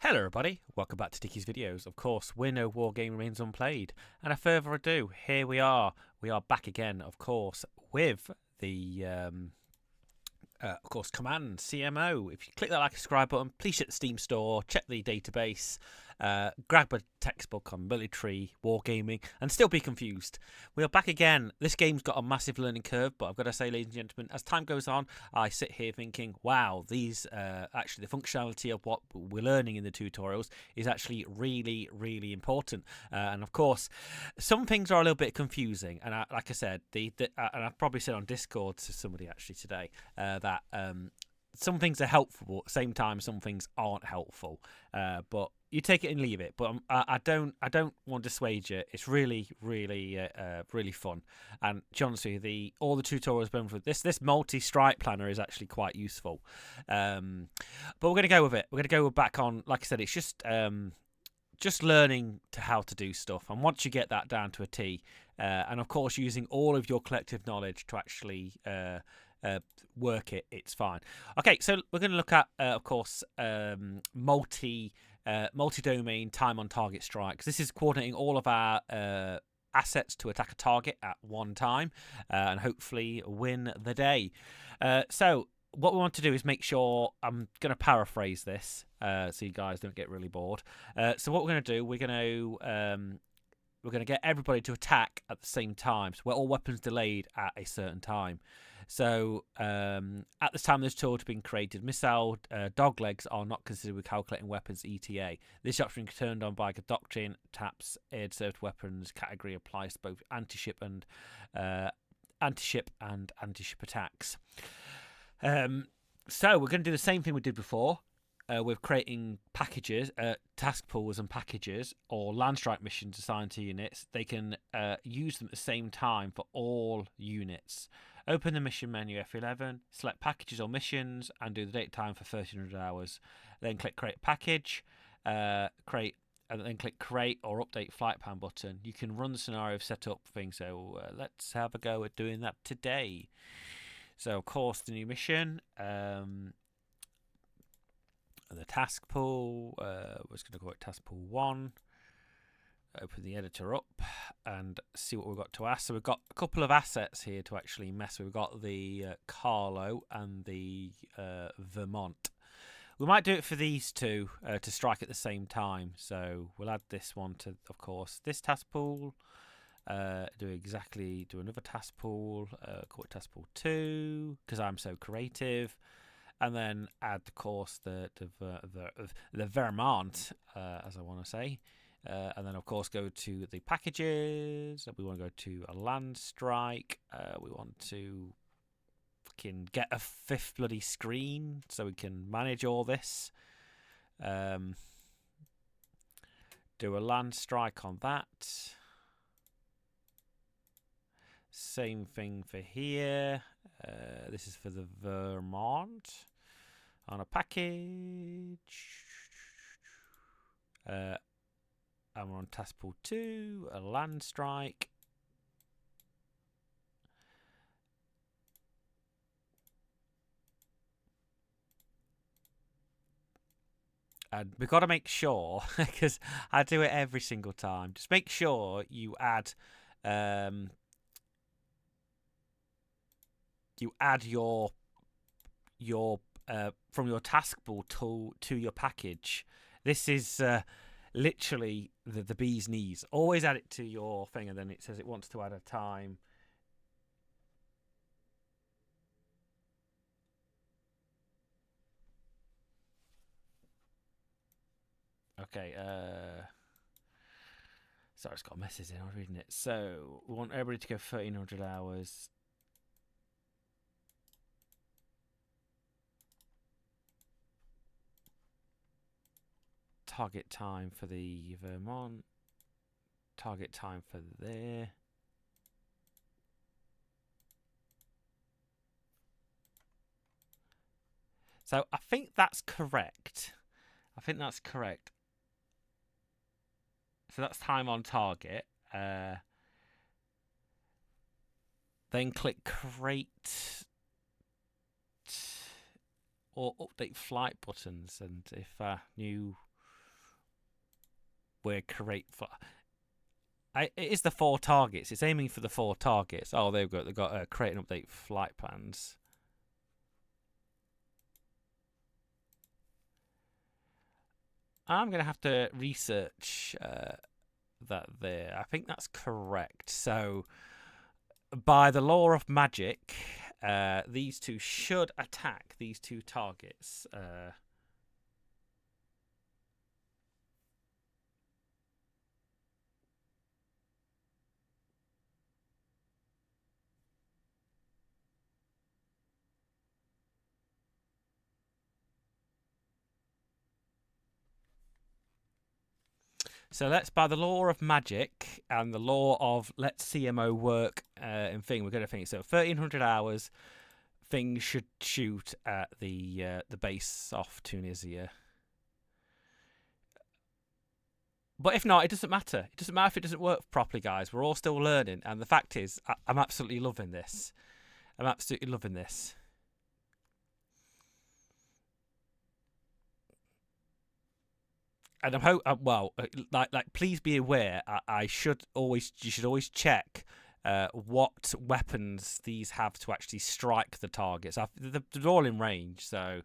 Hello everybody, welcome back to Dickie's Videos. Of course, we're No War Game Remains Unplayed. And without further ado, here we are. We are back again, of course, with the command CMO. If you click that like and subscribe button, please check the Steam store, check the database, grab a textbook on military wargaming, and still be confused. We are back again. This game's got a massive learning curve, but I've got to say, ladies and gentlemen, as time goes on, I sit here thinking, wow, these actually the functionality of what we're learning in the tutorials is actually really, really important. And of course, some things are a little bit confusing. And like I said, and I've probably said on Discord to somebody actually today that some things are helpful, at the same time some things aren't helpful. But you take it and leave it. But I don't want to dissuade you. It's really, really, really fun. And to be honest with you, all the tutorials been for this multi-strike planner is actually quite useful. But we're gonna go with it. We're gonna go back on. Like I said, it's just learning how to do stuff. And once you get that down to a T, and of course using all of your collective knowledge to actually work it, it's fine. Okay, so we're going to look at, of course, multi-domain time on target strikes. This is coordinating all of our assets to attack a target at one time and hopefully win the day. So what we want to do is make sure, I'm going to paraphrase this so you guys don't get really bored. So what we're going to do, we're going to get everybody to attack at the same time. So we're all weapons delayed at a certain time. So at this time this tool has been created, missile doglegs are not considered with calculating weapons ETA. This option turned on by the doctrine, taps air-served weapons category applies to both anti-ship and anti-ship attacks. So we're going to do the same thing we did before. With creating packages, task pools and packages, or land strike missions assigned to units. They can use them at the same time for all units. Open the mission menu F11, select packages or missions, and do the date time for 1300 hours. Then click create package, and then click create or update flight plan button. You can run the scenario setup thing. So let's have a go at doing that today. So of course the new mission. The task pool, we're just going to call it task pool 1. Open the editor up and see what we've got to ask. So we've got a couple of assets here to actually mess with. We've got the Carlo and the Vermont. We might do it for these two to strike at the same time. So we'll add this one to, of course, this task pool. Do another task pool, call it task pool 2, because I'm so creative. And then add, of course, the Vermont, as I want to say. And then, of course, go to the packages. We want to go to a land strike. We want to fucking get a 5th bloody screen so we can manage all this. Do a land strike on that. Same thing for here. This is for the Vermont. On a package. And we're on task pool 2, a land strike. And we've got to make sure, because I do it every single time, just make sure you add your from your task pool to your package. This is literally the bee's knees. Always add it to your thing, and then it says it wants to add a time. Okay, sorry, it's got messes in. I was reading it. So we want everybody to go 1300 hours. Target time for the Vermont. Target time for there. So I think that's correct. So that's time on target. Then click create or update flight buttons, and if new we're it is the 4 targets. It's aiming for the 4 targets. Oh, they've got create and update flight plans. I'm going to have to research that there. I think that's correct. So, by the law of magic, these two should attack these 2 targets. So let's, by the law of magic and the law of let's CMO work and thing, we're going to think. So 1,300 hours, things should shoot at the base off Tunisia. But if not, it doesn't matter. It doesn't matter if it doesn't work properly, guys. We're all still learning. And the fact is, I'm absolutely loving this. I'm absolutely loving this. And I'm please be aware. You should always check what weapons these have to actually strike the targets. They're all in range, so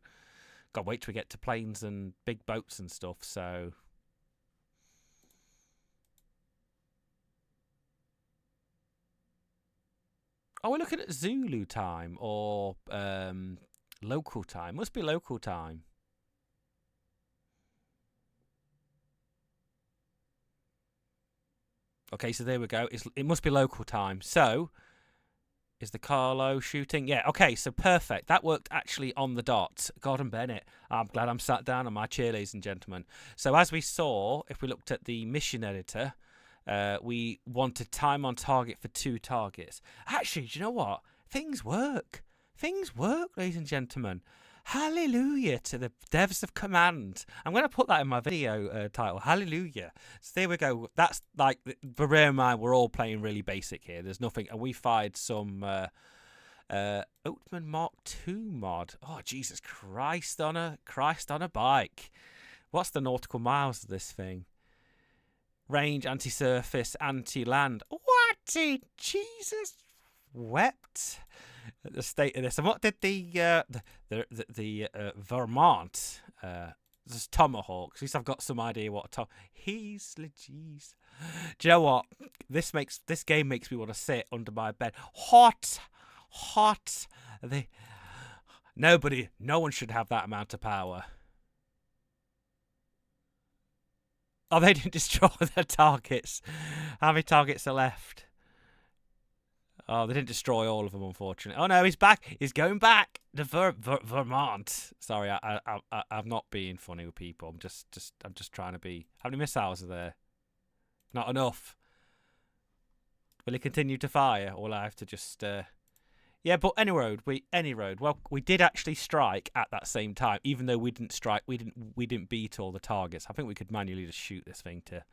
gotta wait till we get to planes and big boats and stuff. So, oh, we're looking at Zulu time or local time. Must be local time. Okay, so there we go. It must be local time. So, is the Carlo shooting? Yeah, okay, so perfect. That worked actually on the dot. Gordon Bennett. I'm glad I'm sat down on my chair, ladies and gentlemen. So, as we saw, if we looked at the mission editor, we wanted time on target for 2 targets. Actually, do you know what? Things work. Things work, ladies and gentlemen. Hallelujah to the devs of command. I'm going to put that in my video title. Hallelujah. So there we go. That's like, bear in mind, we're all playing really basic here. There's nothing. And we fired some Oatman Mark II mod. Oh, Jesus Christ on a bike. What's the nautical miles of this thing? Range, anti-surface, anti-land. What in Jesus wept? The state of this. And what did the Vermont this Tomahawk? At least I've got some idea what a he's jeez. Do you know what? This game makes me want to sit under my bed. Hot. No one should have that amount of power. Oh, they didn't destroy their targets. How many targets are left? Oh, they didn't destroy all of them, unfortunately. Oh no, he's back. He's going back to Vermont. Sorry, I'm not being funny with people. I'm just trying to be. How many missiles are there? Not enough. Will he continue to fire, or will I have to just? Yeah, but any road. Well, we did actually strike at that same time, even though we didn't strike. We didn't beat all the targets. I think we could manually just shoot this thing to.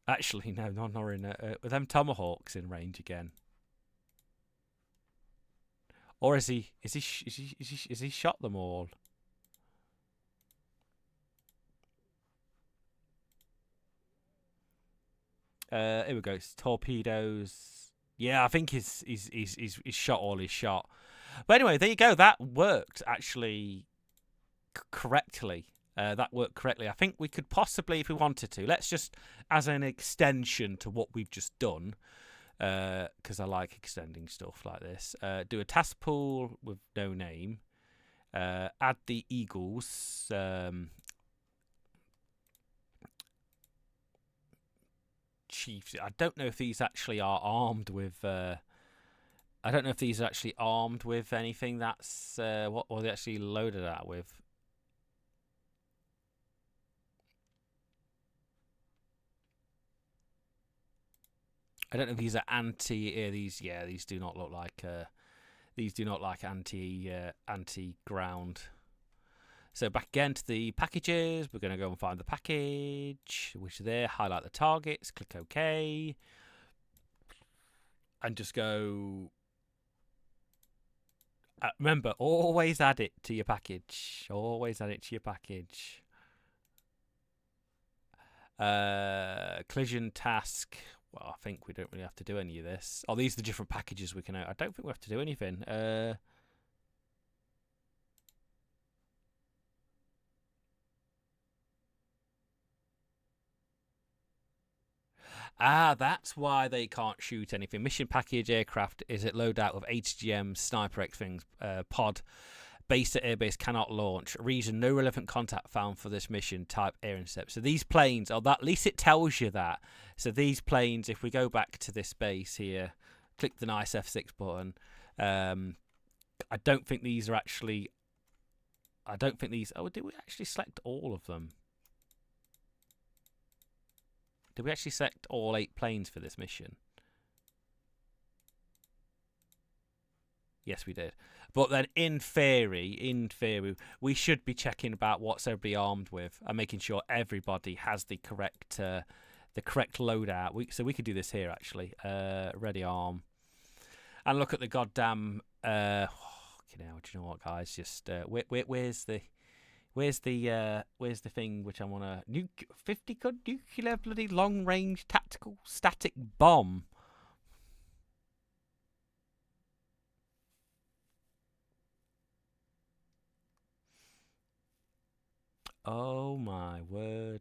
Actually, no, not in. With them Tomahawks in range again. Or is he shot them all? Here we go. It's torpedoes. Yeah, I think he's shot all his shot. But anyway, there you go. That worked actually correctly. That worked correctly. I think we could possibly, if we wanted to, let's just, as an extension to what we've just done, because I like extending stuff like this. Do a task pool with no name. Add the Eagles. Chiefs. I don't know if these actually are armed with. I don't know if these are actually armed with anything. That's what were they actually loaded at with. I don't know if these are anti. These do not look like. These do not like anti-ground. So back again to the packages. We're going to go and find the package, which is there. Highlight the targets. Click OK, and just go. Remember, always add it to your package. Always add it to your package. Collision task. Well, I think we don't really have to do any of this. Oh, these are the different packages we can. I don't think we have to do anything. That's why they can't shoot anything. Mission package aircraft is at loadout of HGM Sniper X-Wings pod. Base at airbase cannot launch. Reason: no relevant contact found for this mission. Type air intercept. So these planes, at least it tells you that. So these planes, if we go back to this base here, click the nice F6 button. I don't think these are actually. I don't think these. Oh, did we actually select all of them? Did we actually select all 8 planes for this mission? Yes, we did. But then, in theory, we should be checking about what's everybody armed with and making sure everybody has the correct loadout. So we could do this here actually. Ready arm, and look at the goddamn. Do you know what, guys? Just where's the thing which I want to 50 gun nuclear bloody long range tactical static bomb. Oh my word!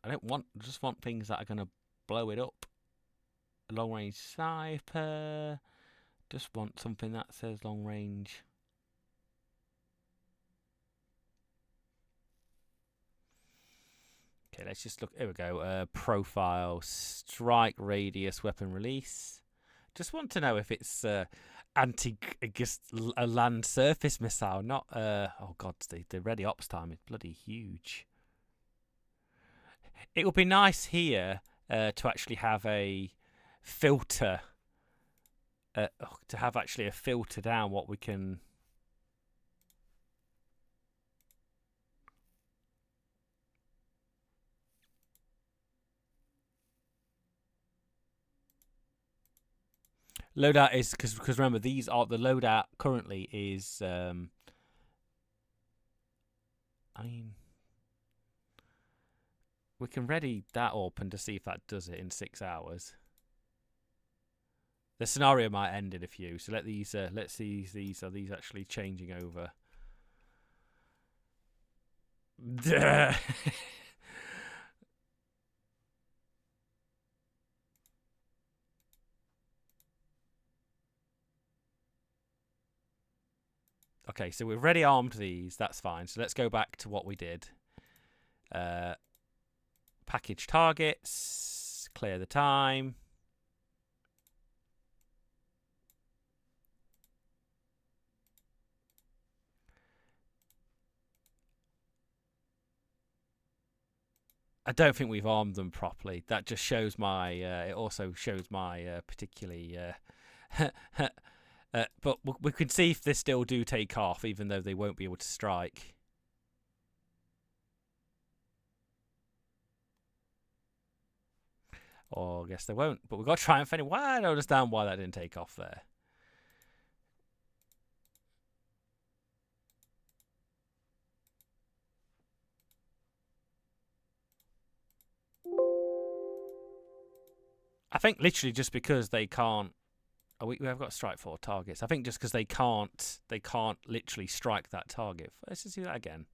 I just want things that are gonna blow it up. Long range sniper. Just want something that says long range. Okay, let's just look. Here we go. Profile, strike radius, weapon release. Just want to know if it's a land surface missile, not oh god, the ready ops time is bloody huge. It would be nice here to actually have a filter. To have actually a filter down what we can. Loadout is because remember these are the loadout currently is. I mean, we can ready that open to see if that does it in 6 hours. The scenario might end in a few, so let's see these. Are these actually changing over? Okay, so we've ready armed these. That's fine. So let's go back to what we did. Package targets. Clear the time. I don't think we've armed them properly. That just shows my. It also shows my particularly. But we can see if they still do take off, even though they won't be able to strike. Or I guess they won't. But we've got to try and find it. I don't understand why that didn't take off there. I think literally just because they can't. Oh, we have got to strike 4 targets. I think just because they can't literally strike that target. Let's just do that again.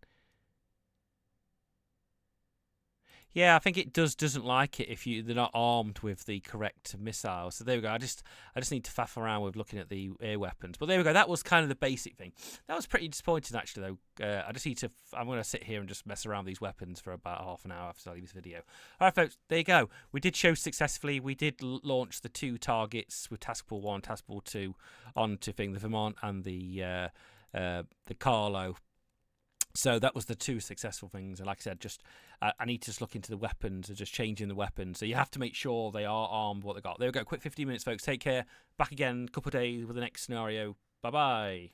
Yeah, I think it doesn't like it if they're not armed with the correct missile. So there we go. I just need to faff around with looking at the air weapons. But there we go. That was kind of the basic thing. That was pretty disappointing actually though. I just need to. I'm going to sit here and just mess around with these weapons for about half an hour after I leave this video. All right, folks. There you go. We did show successfully. We did launch the 2 targets with Task Pool 1, Task Pool 2 onto the Vermont and the Carlo. So that was the 2 successful things, and like I said, just I need to just look into the weapons and just changing the weapons. So you have to make sure they are armed what they got. There we go. Quick 15 minutes, folks. Take care. Back again, couple of days with the next scenario. Bye bye.